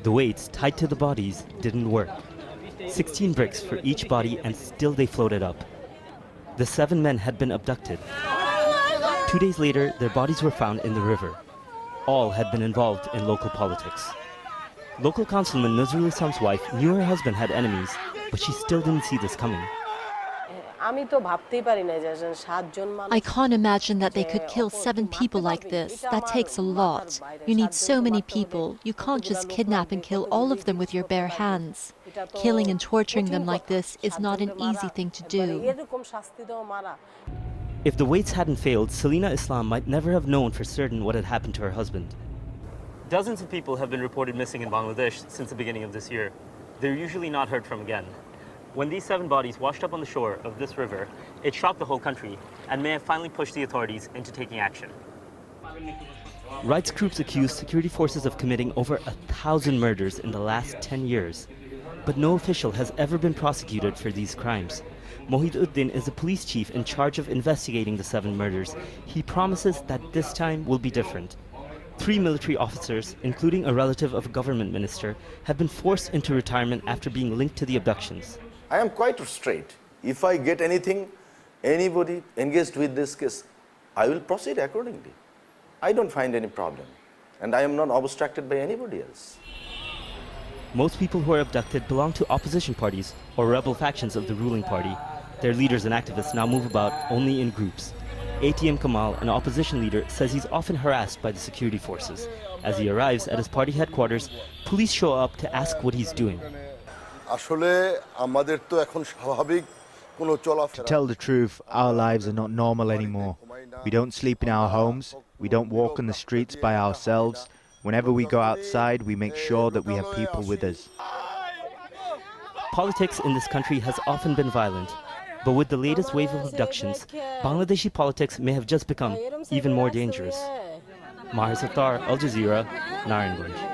The weights tied to the bodies didn't work. 16 bricks for each body and still they floated up. The 7 men had been abducted. 2 days later, their bodies were found in the river. All had been involved in local politics. Local councilman Nazrul Islam's wife knew her husband had enemies, but she still didn't see this coming. I can't imagine that they could kill 7 people like this. That takes a lot. You need so many people. You can't just kidnap and kill all of them with your bare hands. Killing and torturing them like this is not an easy thing to do. If the weights hadn't failed, Selina Islam might never have known for certain what had happened to her husband. Dozens of people have been reported missing in Bangladesh since the beginning of this year. They're usually not heard from again. When these 7 bodies washed up on the shore of this river, it shocked the whole country and may have finally pushed the authorities into taking action. Rights groups accuse security forces of committing over 1,000 murders in the last 10 years. But no official has ever been prosecuted for these crimes. Mohid Uddin is the police chief in charge of investigating the 7 murders. He promises that this time will be different. 3 military officers, including a relative of a government minister, have been forced into retirement after being linked to the abductions. I am quite straight. If I get anything, anybody engaged with this case, I will proceed accordingly. I don't find any problem. And I am not obstructed by anybody else. Most people who are abducted belong to opposition parties or rebel factions of the ruling party. Their leaders and activists now move about only in groups. ATM Kamal, an opposition leader, says he's often harassed by the security forces. As he arrives at his party headquarters, police show up to ask what he's doing. To tell the truth, our lives are not normal anymore. We don't sleep in our homes, we don't walk on the streets by ourselves. Whenever we go outside, we make sure that we have people with us. Politics in this country has often been violent, but with the latest wave of abductions, Bangladeshi politics may have just become even more dangerous. Mahir Sattar, Al Jazeera, Naranganj.